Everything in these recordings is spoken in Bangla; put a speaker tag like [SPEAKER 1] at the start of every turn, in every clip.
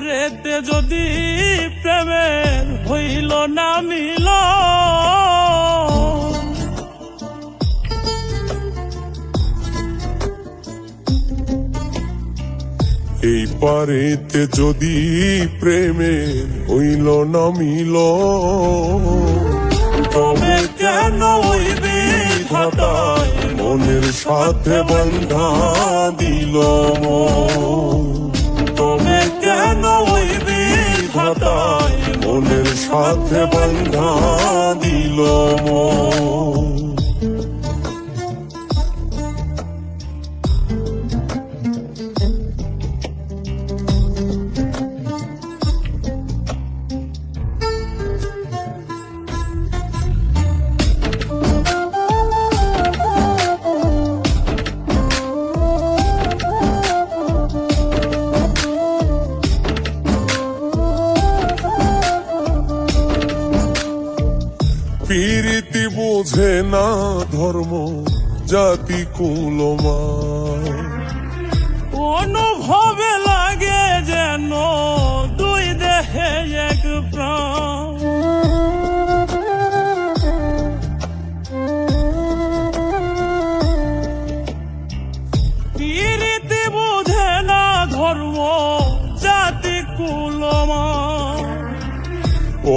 [SPEAKER 1] পারেতে যদি প্রেমের হইল না মিল,
[SPEAKER 2] এই পারেতে যদি প্রেমের হইল না মিল,
[SPEAKER 1] তবে কেন ওই বিধাতায়
[SPEAKER 2] মনের সাথে বন্ধা দিল মন।
[SPEAKER 1] তবে কেন ওই বিধাতায়
[SPEAKER 2] মনের সাথে বন্ধা দিল মন। প্রীতি বোঝে না ধর্ম জাতি কুলমান,
[SPEAKER 1] অনুভবে লাগে যেন দুই দেহে এক প্রাণ। প্রীতি বোঝে না ধর্ম জাতি কুলমান,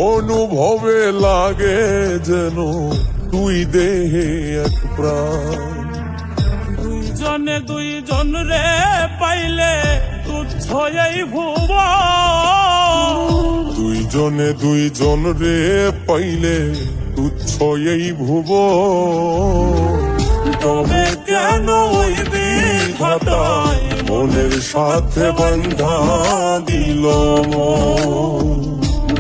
[SPEAKER 2] অনুভবে লাগে যেন দুই দেহে এক প্রাণ।
[SPEAKER 1] দুইজনে দুইজন রে পাইলে তুচ্ছ এই ভুবন।
[SPEAKER 2] দুইজনে দুইজন রে পাইলে তুচ্ছ এই ভুবন।
[SPEAKER 1] তবে কেন ওই বিধাতায়
[SPEAKER 2] মনের সাথে বন্ধা দিল মন।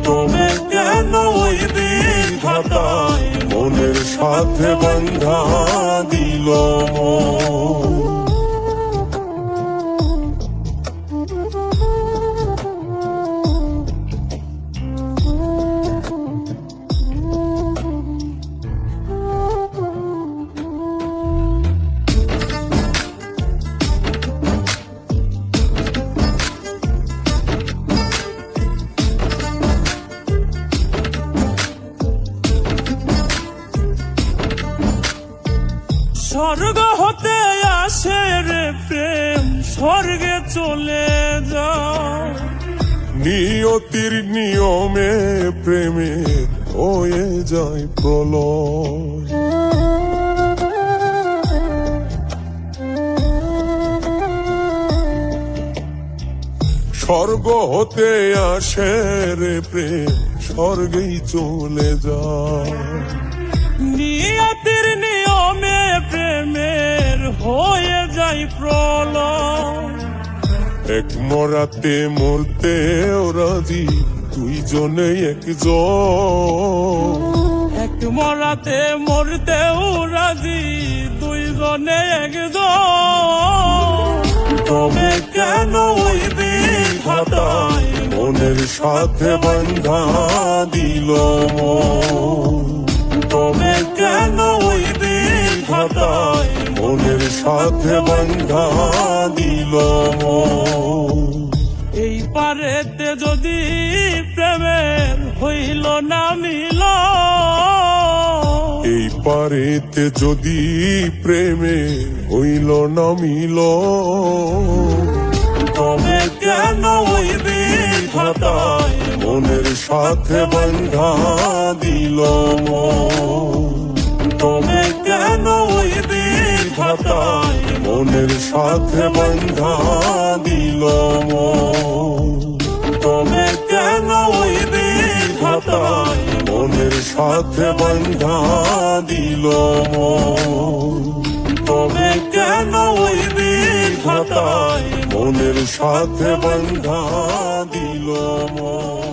[SPEAKER 1] তবে কেন ওই বিধাতায়
[SPEAKER 2] মনের সাথে বন্ধা দিল মন।
[SPEAKER 1] স্বর্গ হতে আসে রে প্রেম, স্বর্গে চলে যায়।
[SPEAKER 2] নিয়তির নিয়মে প্রেমে হয়ে যায় প্রলয়। স্বর্গ হতে আসে রে প্রেম, স্বর্গেই চলে যায়।
[SPEAKER 1] নিয়তির নিয়মে প্রেমের হয়ে যায় প্রলয়।
[SPEAKER 2] এক মরাতে মরতেও রাজি দুইজনে একজন।
[SPEAKER 1] এক মরাতে মরতেও রাজি দুইজনে একজন। তবে কেন ওই বিধাতায়
[SPEAKER 2] মনের সাথে বন্ধা দিল মন।
[SPEAKER 1] তবে কেন ওই বিধাতায়
[SPEAKER 2] মনের সাথে বন্ধা দিল মন।
[SPEAKER 1] এই পারেতে যদি প্রেমের হইল না মিল,
[SPEAKER 2] এই পারেতে যদি প্রেমের হইল না মিল,
[SPEAKER 1] তবে কেন ওই বিধাতায়
[SPEAKER 2] মনের সাথে বন্ধা দিল মন।
[SPEAKER 1] তবে কেন ওই বিধাতায়
[SPEAKER 2] মনের সাথে বন্ধা দিল মন।
[SPEAKER 1] তবে কেন ওই বিধাতায়
[SPEAKER 2] মনের সাথে বন্ধা দিল মন।
[SPEAKER 1] তবে কেন ওই বিধাতায়
[SPEAKER 2] মনের সাথে বন্ধা দিল মন।